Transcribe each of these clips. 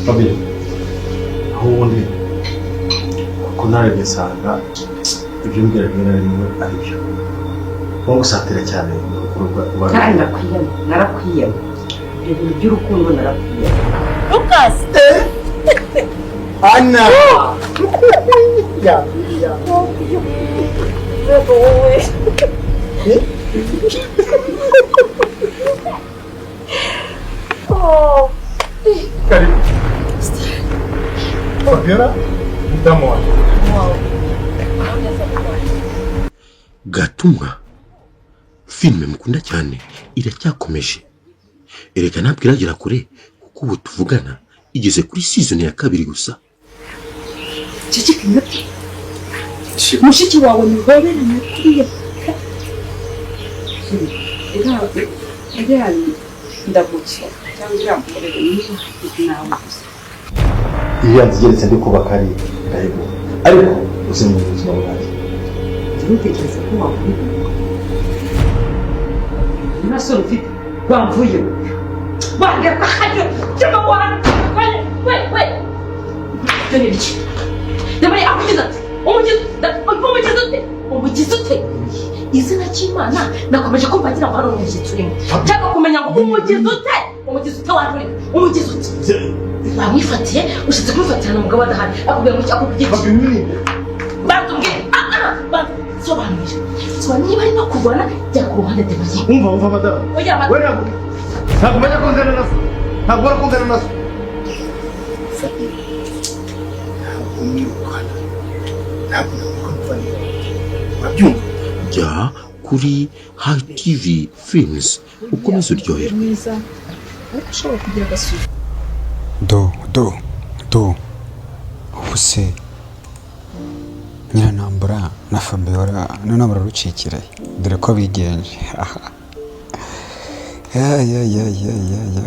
Babi, aho ubundi ko narebye nsanga ibyo mbwira rimwe na rimwe ari byo. Nko gusatira cyane kandi narakwiyama ibyo bintu by'urukundo narakwiyama. Lucas! Anna! Ya. Oh. Karibu. Fabiola, mtamu wangu. Wow. Gatumwa filime mukunda cyane iracyakomeje. Ereka ntabwo iragera kure kuko ubu tuvugana igeze kuri season ya 2 gusa. Mushiki wawe muhoberanye kuriya. Ega ndagutse cyangwa iramukorera niba nawe gusa. Iya nzigeretse ndi kubaka ari ndahego. Ariko uzi mu buzima bwanjye. Ntutekereze ko wakwiye. Nasoro ufite wamvuye. Wange kwaje cyangwa wana. We. Dore iki. Ndabari akugiza. Umugize ute? Izina cy'Imana nakomeje kumvagira ngo ari umugize urimo. Cyangwa kumenya ngo umugize ute wanjye. Umugize ute? Bamwifatiye ushize kumufatira n'umugabo adahari. Akubwira ngo akubwiye. Batubwiye. Sobanurira. Niba ari no kurwana jya ku ruhande rw'abagiye. Umva madame. Wewe ntabwo menya ko nzana naso. Ntabwo rakundana naso. Jya kuri High TV Films ukomeze uryoherwe. Ushobora kugira agasubizo. Do ubuse Nyiranambura na Fabiola none bararucikira dore ko bigenje.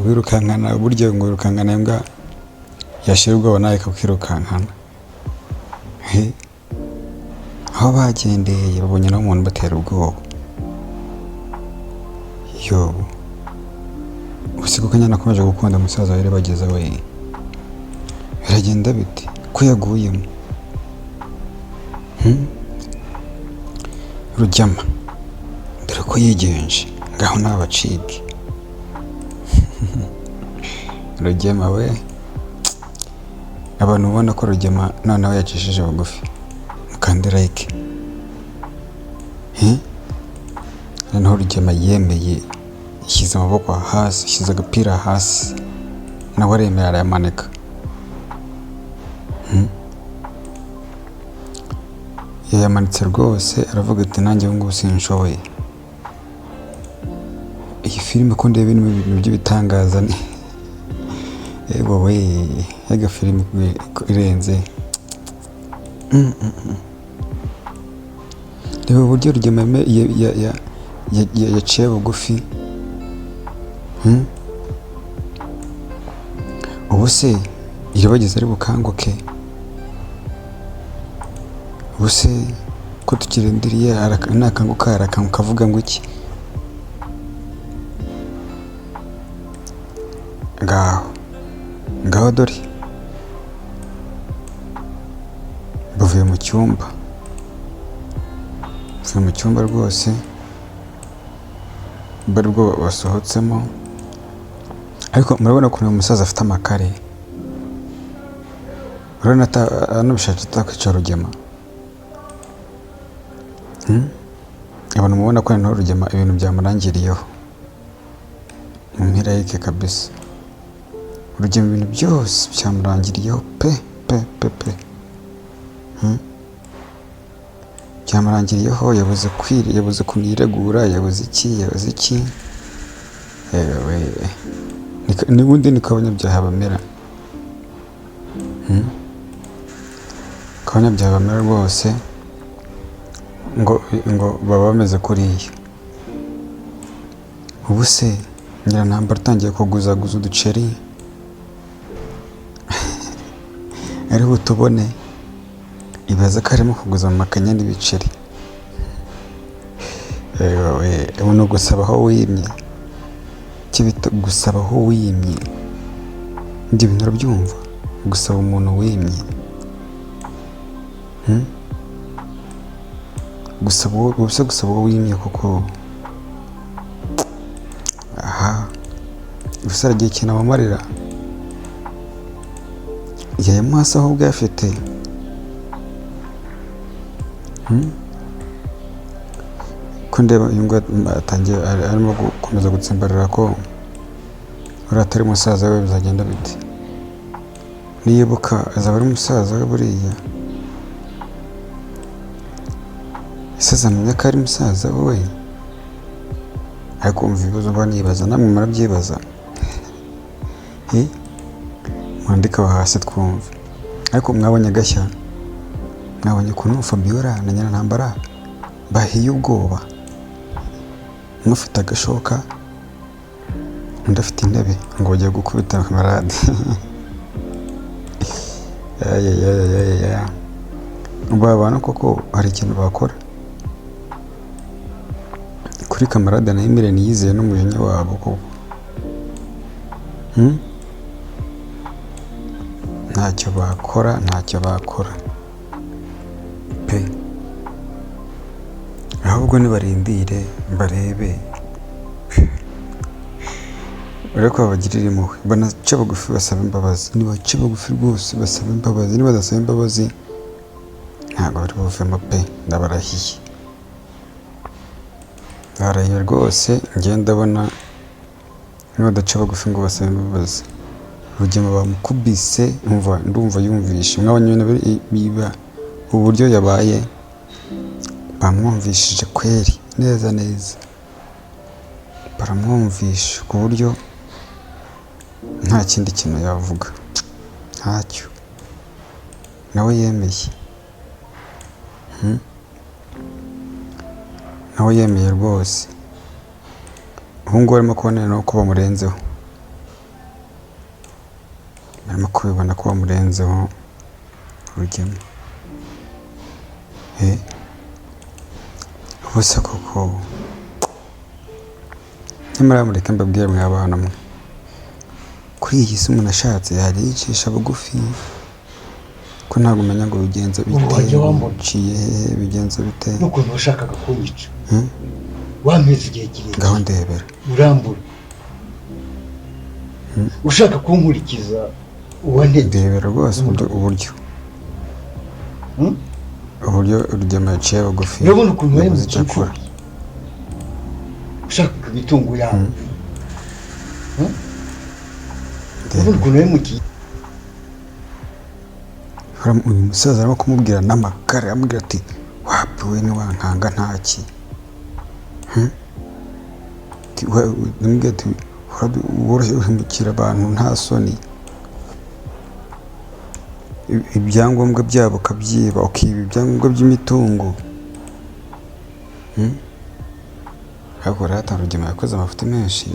Wirukankana buryo ngo wirukankana imbwa yashirwa nawe kakirukankana. Aho bagendeye babonye n'umuntu batera ubwoba. Yo usiko kanyana nakomeje gukunda umusaza wari bageze we. Biragenda bite ko yaguyemo? Rujyama dore ko yigenje ngaho nabacike. Rujyama we abantu ubona ko Rujyama noneho yacishije bugufi mukande like. Noneho Rujyama yemeye ishyize amaboko hasi, ishyize agapira hasi nawe aremera arayamanika. Yamanitse rwose aravuga ati nanjye ubu ngubu sinshoboye. Iyi filime ko ndeba ibintu by'ibitangaza ni wowe yaga filime irenze. Reba uburyo Rujyama yaciye bugufi. Ubu se irabageze ari bukanguke. Ubu se ko tukirindiriye nakanguka arakanguka avuga ngo iki? Ngaho dore bavuye mu cyumba rwose bari bwo basohotsemo. Ariko murabona ko uyu musaza afite amakare. Urabona anubishatse atakwica Rujyama. Abantu mubona ko noneho Rujyama ibintu byamurangiriyeho mu mpera yake kabisa. Rujyama ibintu byose byamurangiriyeho pe. Byamurangiriyeho yabuze kuniregura, yabuze iki. N'ubundi niko abanyabyaha bamera. Abanyabyaha bamera rwose ngo baba bameze kuriya. Ubu se Nyiranambura atangiye kuguzaguza uduceri ariho tubone ibaza ko arimo kuguza mu makanya n'ibiceri. Ubu gusaba aho wimye kibita gusaba aho wimye ibyo bintu urabyumva gusaba umuntu wimye gusaba uwo wimye kuko aha gusa aragiye ikintu abamarira yayamuhasa ahubwo yafite ko ndeba uyu ngo atangiye arimo gukomeza gutsimbarira ko uriya atari musaza we bizagenda bite niyibuka azaba ari musaza we buriya ese azamenya ko ari musaza we ariko umva ibibazo mba nibaza namwe murabyibaza mwandika aho hasi twumve ariko mwabonye agashya mwabonye ukuntu Fabiola na Nyirantambara bahiye ubwoba umwe ufite agashoka undi afite intebe ngo bagiye gukubita kamarade ubu abantu koko hari ikintu bakora kuri kamarade na Emile niyizeye n'umujinya wabo koko ntacyo bakora pe ahubwo nibarindire barebe ariko babagirira impuhwe banace bugufi basaba imbabazi nibace bugufi rwose basaba imbabazi nibadasaba imbabazi ntabwo bari buvemo pe ndabarahiye barahiye rwose ngenda ndabona nibadaca bugufi ngo basabe imbabazi Rugema bamukubise ndumva yumvishe mwabonye biba uburyo yabaye bamwumvishije kweri neza baramwumvisha ku buryo nta kindi kintu yavuga ntacyo nawe yemeye rwose ubu ngubu arimo kubona ko bamurenzeho barimo kubibona ko bamurenzeho Rugema ubuse koko nyamara mureke mbabwire mwe abana mwe kuri iyi si umuntu ashatse yajya yicisha bugufi ko ntabwo umenya ngo bigenza bite uciye hehe bigenza bite n'ukuntu washakaga kunyica wameze igihe kirekire ngaho ndebera urambura ushaka kunkurikiza ndebera rwose uburyo Rugema yaciye bugufi urabona ukuntu wari mu cyakora ushaka imitungo yawe urabona ukuntu wari mu uyu musaza arimo kumubwira n'amakare amubwira ati wapiwe niwankanga ntaki namubwira ati woroshye uhemukira abantu nta soni ibyangombwa byabo ukabyiba ukiba ibyangombwa by'imitungo ariko rero Rugema yakoze amafuti menshi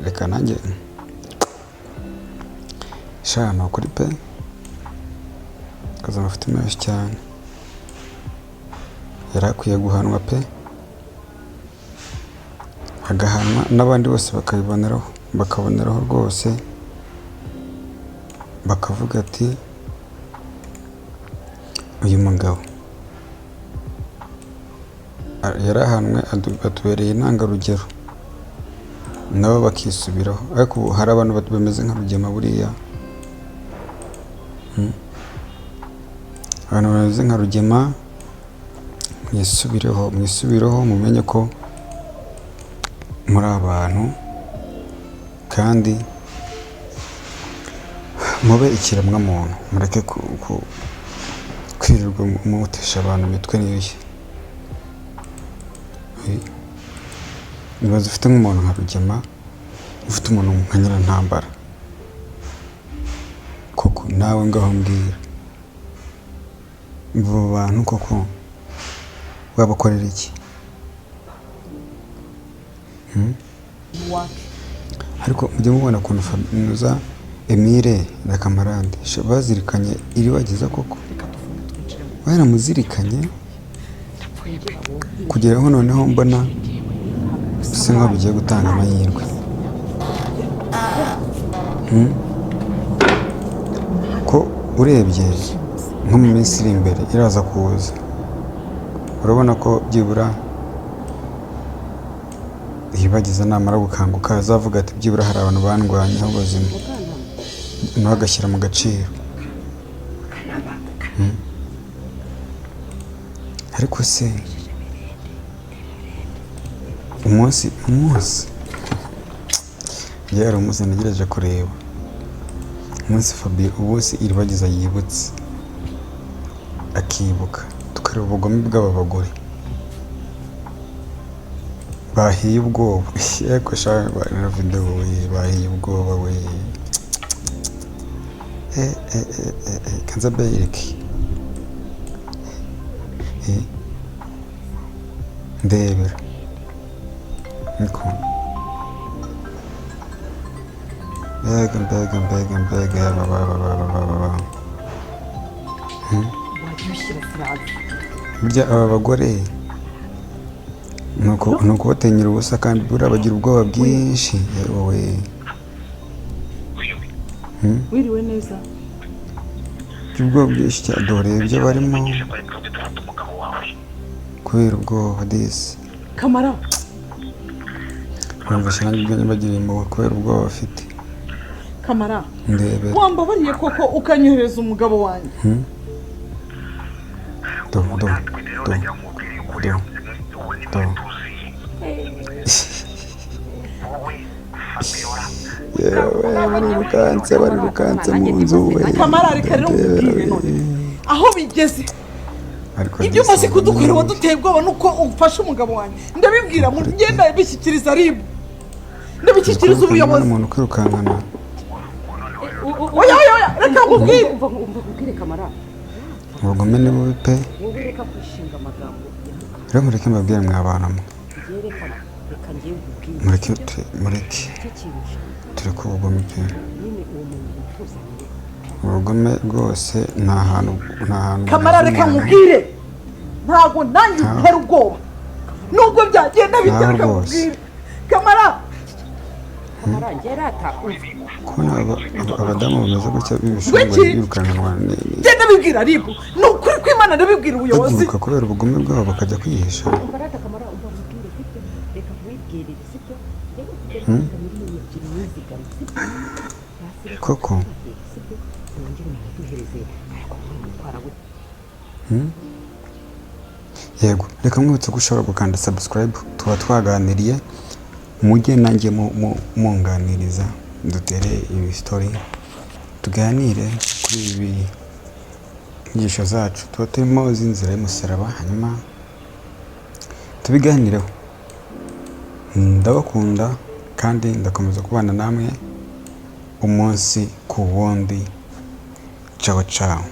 reka nanjye shana ukuri pe yakoze amafuti menshi cyane yari akwiye guhanwa pe agahanwa n'abandi bose bakaboneraho rwose bakavuga ati uyu mugabo yarahanwe atubereye intangarugero nabo bakisubiraho ariko hari abantu bameze nka Rugema buriya abantu bameze nka Rugema mwisubireho mumenye ko muri abantu kandi mube ikiremwa muntu mureke kwirirwa mutesha abantu imitwe n'ibihe nibaza ufite nk'umuntu nka Rugema ufite umuntu nka Nyirantambara koko nawe ngaho mbwira abo bantu koko babakorera iki ariko mujye mubona ukuntu Fabiola Emile na kamarade bazirikanye iribagiza koko baramuzirikanye kugeraho noneho mbona bisa nkaho bigiye gutanga amahirwe ko urebye nko mu minsi iri imbere iraza kuza urabona ko byibura yibagiza namara gukanguka azavuga ati byibura hari abantu bandwanyeho ubuzima nawe agashyira mu gaciro. Ariko se umunsi yari umunsi nagerageje kureba umunsi Fabio umunsi iribagiza yibutse akibuka tukareba ubugome bw'aba bagore bahiye ubwoba yego shaka na video we bahiye ubwoba we kanza bayireke ndebera niko mbega burya aba bagore nuko batenyera ubusa kandi buriya bagira ubwoba bwinshi wowe wiriwe neza ubwoba bwinshi cyane dore ibyo barimo kubera ubwoba disi Kamara numvise nanjye ibyo nibagiriye impuhwe kubera ubwoba bafite. Kamara ndebe wambabariye koko ukanyohereza umugabo wanjye do barirukanse mu nzu we. Kamara reka rero nkubwire none aho bigeze ibyo umaze kudukorera waduteye ubwoba nuko ufashe umugabo wanjye ndabibwira mu ngenda bishyikiriza ribu ndabishyikiriza ubuyobozi umuntu kwirukankana oya reka nkubwire Kamara ubugome ni bubi pe wowe reka kwishinga amagambo rero mureke mbabwire mwabanamo reka ngiye nkubwire mureke turi ku bugome pe ubugome rwose nta hantu Kamara reka nkubwire ntabwo nanjye utera ubwoba nubwo byagenda bitera nkubwire Kamara kubona abadamu bameze gutya b'ibishongore birukankanwa genda bibwira ribu ni ukuri kw'Imana ndabibwira ubuyobozi baguruka kubera ubugome bwabo bakajya kwihisha. Koko yego reka mwibutse ko ushobora gukanda subscribe tuba twaganiriye mujye nanjye munganiriza dutere ibi story tuganire kuri ibi inyigisho zacu tuba turimo z'inzira y'umusaraba hanyuma tubiganireho. Ndabakunda kandi ndakomeza kubana namwe umunsi ku wundi. Ciao ciao.